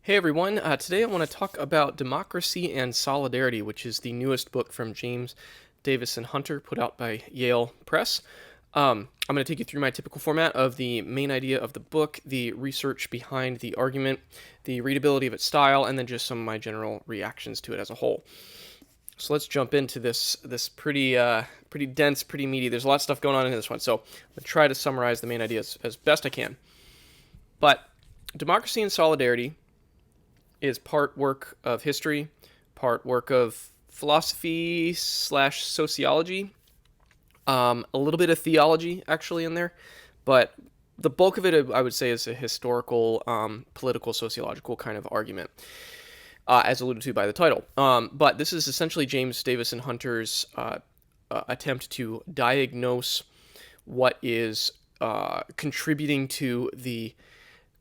Hey everyone, today I want to talk about Democracy and Solidarity, which is the newest book from James Davison Hunter, put out by Yale Press. I'm going to take you through my typical format of the main idea of the book, the research behind the argument, the readability of its style, and then just some of my general reactions to it as a whole. So let's jump into this pretty dense, pretty meaty. There's a lot of stuff going on in this one, so I'm going to try to summarize the main ideas as best I can. But Democracy and Solidarity is part work of history, part work of philosophy slash sociology, a little bit of theology actually in there, but the bulk of it I would say is a historical, political, sociological kind of argument, as alluded to by the title. But this is essentially James Davison Hunter's attempt to diagnose what is contributing to the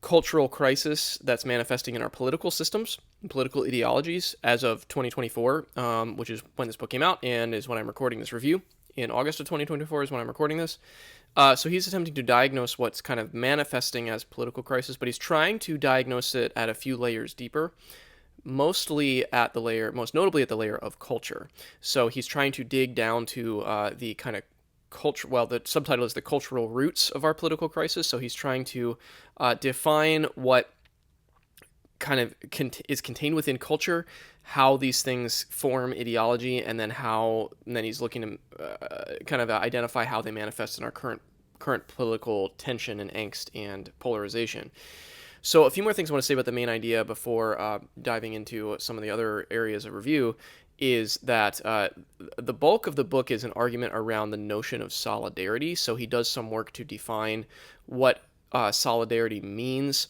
cultural crisis that's manifesting in our political systems and political ideologies as of 2024, which is when this book came out and is when I'm recording this review. In August of 2024 is when I'm recording this. So he's attempting to diagnose what's kind of manifesting as political crisis, but he's trying to diagnose it at a few layers deeper, most notably at the layer of culture. So he's trying to dig down to the kind of culture. Well, the subtitle is the cultural roots of our political crisis. So he's trying to define what kind of is contained within culture, how these things form ideology, and then he's looking to kind of identify how they manifest in our current political tension and angst and polarization. So a few more things I want to say about the main idea before diving into some of the other areas of review is that the bulk of the book is an argument around the notion of solidarity. So he does some work to define what solidarity means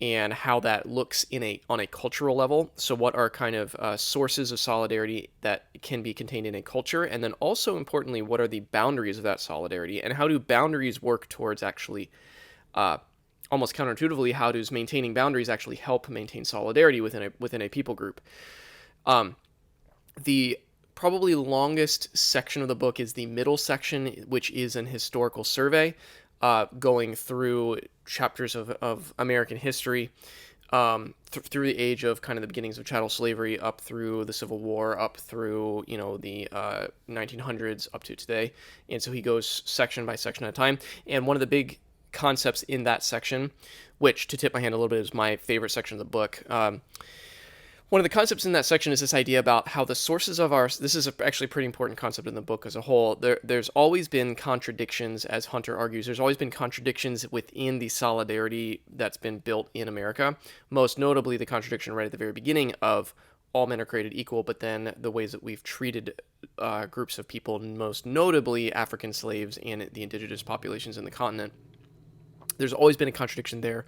and how that looks on a cultural level. So what are kind of sources of solidarity that can be contained in a culture, and then also importantly, what are the boundaries of that solidarity, and how do boundaries work towards actually almost counterintuitively, how does maintaining boundaries actually help maintain solidarity within a people group? The probably longest section of the book is the middle section, which is an historical survey going through chapters of American history through the age of kind of the beginnings of chattel slavery up through the Civil War, up through, the 1900s up to today. And so he goes section by section at a time. And one of the big concepts in that section, which, to tip my hand a little bit, is my favorite section of the book. One of the concepts in that section is this idea about how the sources of this is actually a pretty important concept in the book as a whole. There's always been contradictions, as Hunter argues. There's always been contradictions within the solidarity that's been built in America. Most notably, the contradiction right at the very beginning of all men are created equal, but then the ways that we've treated groups of people, most notably African slaves and the indigenous populations in the continent. There's always been a contradiction there.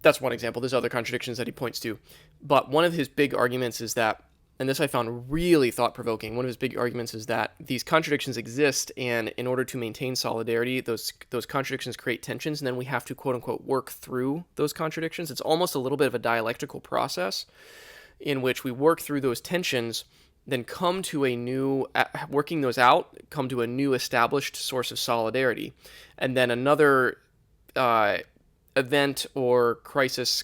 That's one example. There's other contradictions that he points to. But one of his big arguments is that, and this I found really thought-provoking, one of his big arguments is that these contradictions exist, and in order to maintain solidarity, those contradictions create tensions, and then we have to, quote-unquote, work through those contradictions. It's almost a little bit of a dialectical process in which we work through those tensions, then come to a new, working those out, come to a new established source of solidarity. And then another event or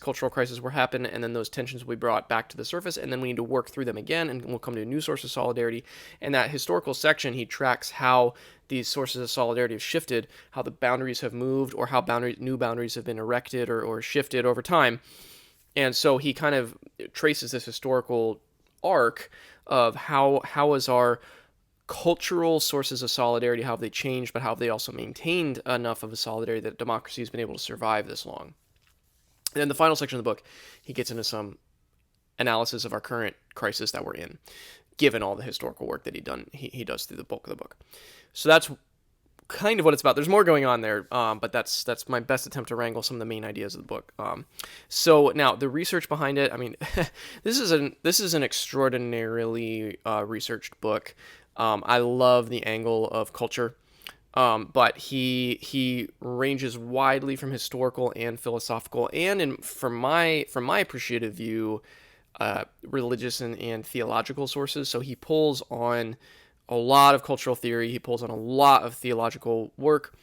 cultural crisis will happen, and then those tensions will be brought back to the surface, and then we need to work through them again, and we'll come to a new source of solidarity. And that historical section, he tracks how these sources of solidarity have shifted, how the boundaries have moved, or how new boundaries have been erected or shifted over time. And so he kind of traces this historical arc of how is our cultural sources of solidarity, how have they changed, but how have they also maintained enough of a solidarity that democracy has been able to survive this long. And then the final section of the book, he gets into some analysis of our current crisis that we're in, given all the historical work that he does through the bulk of the book. So that's kind of what it's about. There's more going on there, but that's my best attempt to wrangle some of the main ideas of the book. So now the research behind it. I mean, this is an extraordinarily researched book. I love the angle of culture, but he ranges widely from historical and philosophical, and from my appreciative view, religious and theological sources. So he pulls on a lot of cultural theory. He pulls on a lot of theological work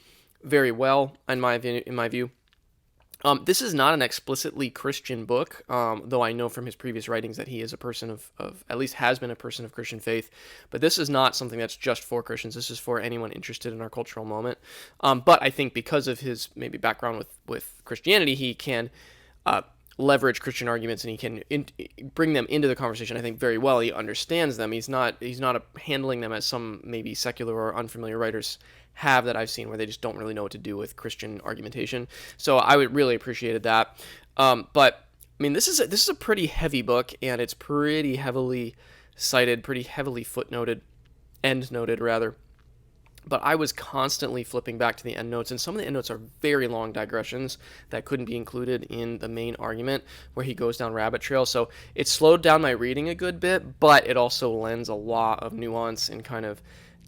very well, in my view. This is not an explicitly Christian book, though I know from his previous writings that he is a person of, at least has been a person of Christian faith. But this is not something that's just for Christians. This is for anyone interested in our cultural moment. But I think because of his maybe background with Christianity, he can leverage Christian arguments and he can bring them into the conversation. I think very well. He understands them. He's not handling them as some maybe secular or unfamiliar writers have that I've seen, where they just don't really know what to do with Christian argumentation. So I would really appreciated that. But I mean, this is a pretty heavy book, and it's pretty heavily cited, pretty heavily footnoted, endnoted rather. But I was constantly flipping back to the endnotes, and some of the endnotes are very long digressions that couldn't be included in the main argument where he goes down rabbit trails. So it slowed down my reading a good bit, but it also lends a lot of nuance and kind of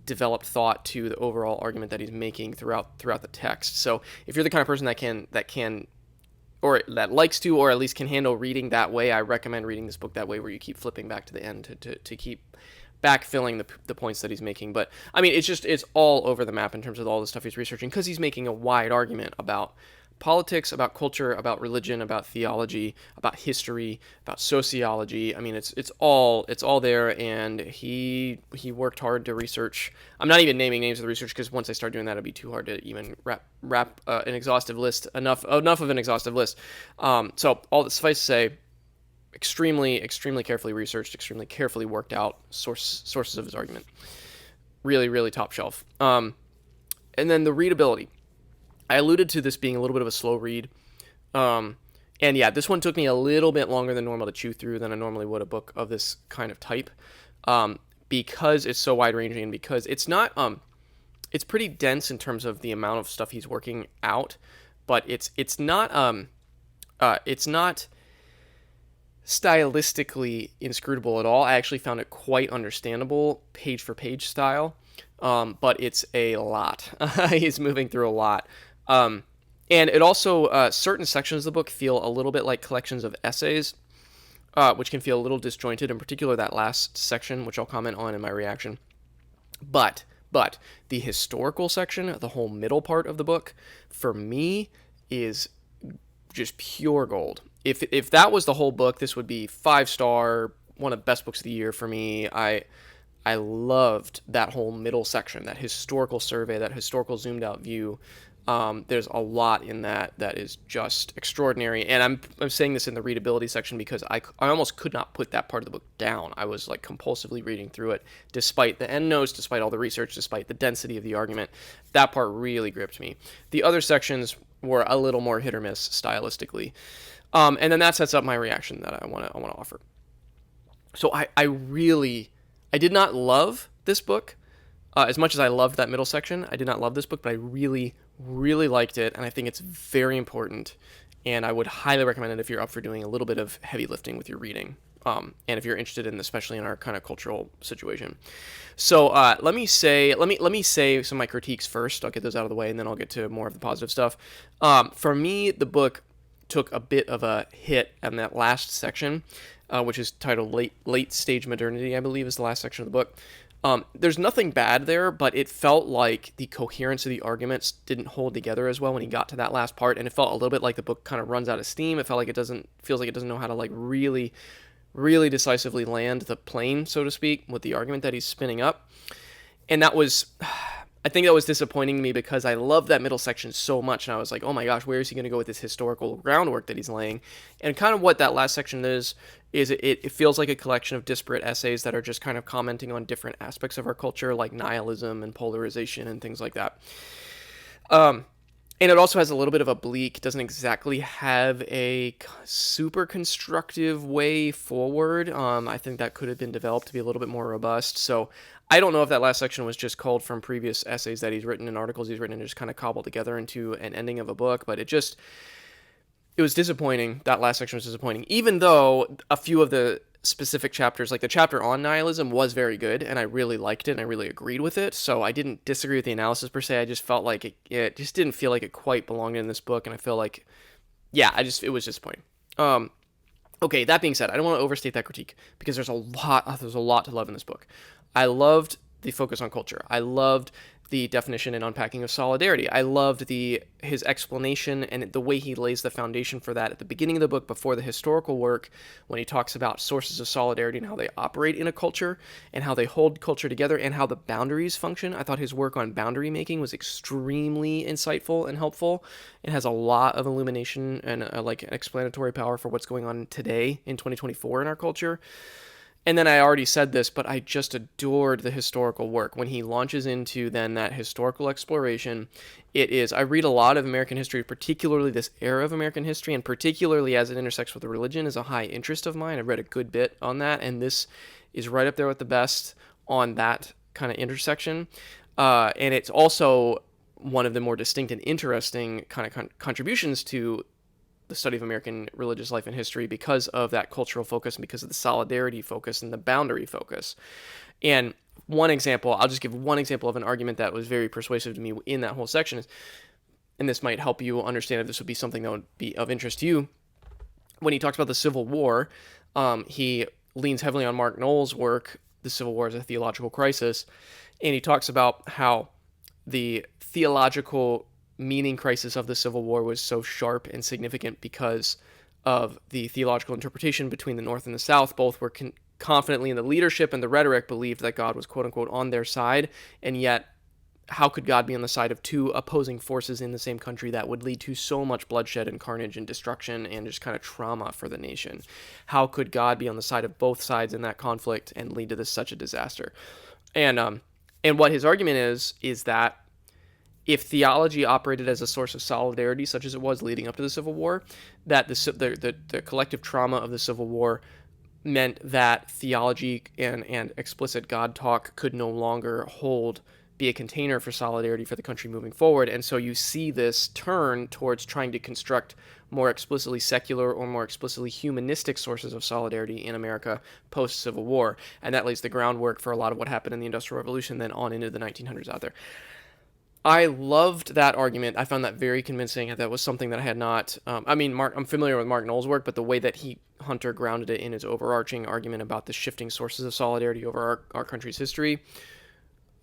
developed thought to the overall argument that he's making throughout the text. So if you're the kind of person that can or that likes to, or at least can handle reading that way, I recommend reading this book that way, where you keep flipping back to the end to keep backfilling the points that he's making. But I mean, it's all over the map in terms of all the stuff he's researching, because he's making a wide argument about politics, about culture, about religion, about theology, about history, about sociology. I mean, it's all there, and he worked hard to research. I'm not even naming names of the research, because once I start doing that, it'd be too hard to even wrap an exhaustive list, enough of an exhaustive list. So all that suffice to say, extremely carefully researched, extremely carefully worked out sources of his argument. Really top shelf. And then the readability. I alluded to this being a little bit of a slow read. And yeah, this one took me a little bit longer than normal to chew through than I normally would a book of this kind of type, because it's so wide-ranging, and because it's not it's pretty dense in terms of the amount of stuff he's working out, but it's not stylistically inscrutable at all. I actually found it quite understandable, page for page style, but it's a lot. He's moving through a lot. And it also, certain sections of the book feel a little bit like collections of essays, which can feel a little disjointed, in particular that last section, which I'll comment on in my reaction. But the historical section, the whole middle part of the book, for me, is just pure gold. If that was the whole book, this would be 5-star, one of the best books of the year for me. I loved that whole middle section, that historical survey, that historical zoomed out view. There's a lot in that is just extraordinary, and I'm saying this in the readability section because I almost could not put that part of the book down. I was like compulsively reading through it, despite the endnotes, despite all the research, despite the density of the argument. That part really gripped me. The other sections were a little more hit or miss stylistically, and then that sets up my reaction that I want to offer. So I did not love this book. As much as I loved that middle section, I did not love this book, but I really liked it, and I think it's very important, and I would highly recommend it if you're up for doing a little bit of heavy lifting with your reading, and if you're interested in, especially in our kind of cultural situation. So let me say some of my critiques first. I'll get those out of the way, and then I'll get to more of the positive stuff. For me, the book took a bit of a hit in that last section, which is titled Late Stage Modernity, I believe is the last section of the book. There's nothing bad there, but it felt like the coherence of the arguments didn't hold together as well when he got to that last part, and it felt a little bit like the book kind of runs out of steam. It felt like feels like it doesn't know how to like really decisively land the plane, so to speak, with the argument that he's spinning up. And I think that was disappointing to me because I love that middle section so much, and I was like, oh my gosh, where is he going to go with this historical groundwork that he's laying? And kind of what that last section is it feels like a collection of disparate essays that are just kind of commenting on different aspects of our culture, like nihilism and polarization and things like that. And it also has a little bit of a bleak, doesn't exactly have a super constructive way forward. I think that could have been developed to be a little bit more robust. So I don't know if that last section was just culled from previous essays that he's written and articles he's written and just kind of cobbled together into an ending of a book, but it was disappointing. That last section was disappointing, even though a few of the specific chapters, like the chapter on nihilism, was very good, and I really liked it, and I really agreed with it, so I didn't disagree with the analysis per se. I just felt like it just didn't feel like it quite belonged in this book, and I feel like, it was disappointing. Okay, that being said, I don't want to overstate that critique, because there's a lot to love in this book. I loved the focus on culture. I loved the definition and unpacking of solidarity. I loved his explanation and the way he lays the foundation for that at the beginning of the book before the historical work, when he talks about sources of solidarity and how they operate in a culture and how they hold culture together and how the boundaries function. I thought his work on boundary making was extremely insightful and helpful. It has a lot of illumination and like explanatory power for what's going on today in 2024 in our culture. And then I already said this, but I just adored the historical work. When he launches into then that historical exploration, I read a lot of American history, particularly this era of American history, and particularly as it intersects with religion is a high interest of mine. I've read a good bit on that, and this is right up there with the best on that kind of intersection. And it's also one of the more distinct and interesting kind of contributions to the study of American religious life and history because of that cultural focus and because of the solidarity focus and the boundary focus. And I'll just give one example of an argument that was very persuasive to me in that whole section, and this might help you understand if this would be something that would be of interest to you. When he talks about the Civil War, he leans heavily on Mark Noll's work, The Civil War as a Theological Crisis, and he talks about how the theological meaning crisis of the Civil War was so sharp and significant because of the theological interpretation between the North and the South. Both were confidently in the leadership and the rhetoric believed that God was quote unquote on their side, and yet how could God be on the side of two opposing forces in the same country that would lead to so much bloodshed and carnage and destruction and just kind of trauma for the nation? How could God be on the side of both sides in that conflict and lead to such a disaster? And what his argument is that if theology operated as a source of solidarity, such as it was leading up to the Civil War, that the collective trauma of the Civil War meant that theology and explicit God talk could no longer be a container for solidarity for the country moving forward. And so you see this turn towards trying to construct more explicitly secular or more explicitly humanistic sources of solidarity in America post-Civil War. And that lays the groundwork for a lot of what happened in the Industrial Revolution, then on into the 1900s out there. I loved that argument. I found that very convincing. That was something that I had not. I'm familiar with Mark Noll's work, but the way that Hunter grounded it in his overarching argument about the shifting sources of solidarity over our country's history,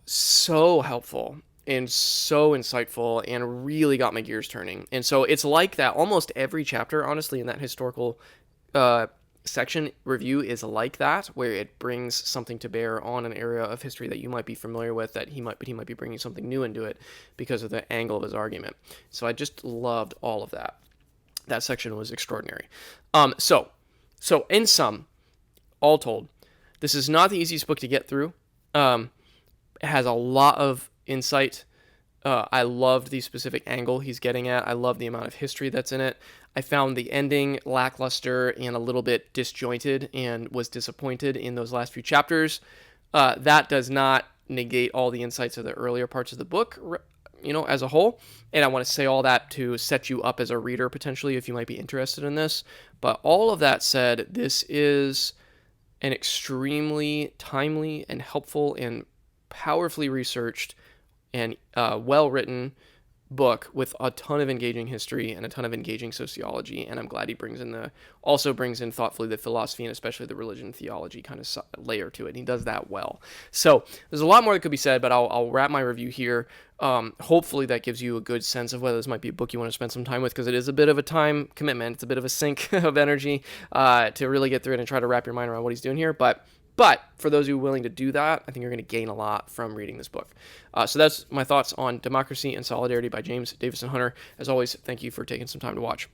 so helpful and so insightful, and really got my gears turning. And so it's like that. Almost every chapter, honestly, in that historical section review is like that, where it brings something to bear on an area of history that you might be familiar with, but he might be bringing something new into it because of the angle of his argument. So I just loved all of that. That section was extraordinary. So in sum, all told, this is not the easiest book to get through. It has a lot of insight. I loved the specific angle he's getting at. I love the amount of history that's in it. I found the ending lackluster and a little bit disjointed and was disappointed in those last few chapters. That does not negate all the insights of the earlier parts of the book, as a whole. And I want to say all that to set you up as a reader, potentially, if you might be interested in this. But all of that said, this is an extremely timely and helpful and powerfully researched and well-written book with a ton of engaging history and a ton of engaging sociology, and I'm glad he also brings in thoughtfully the philosophy and especially the religion theology kind of layer to it, and he does that well. So there's a lot more that could be said, but I'll wrap my review here. Hopefully that gives you a good sense of whether this might be a book you want to spend some time with, because it is a bit of a time commitment. It's a bit of a sink of energy to really get through it and try to wrap your mind around what he's doing here, But for those who are willing to do that, I think you're going to gain a lot from reading this book. So that's my thoughts on Democracy and Solidarity by James Davison Hunter. As always, thank you for taking some time to watch.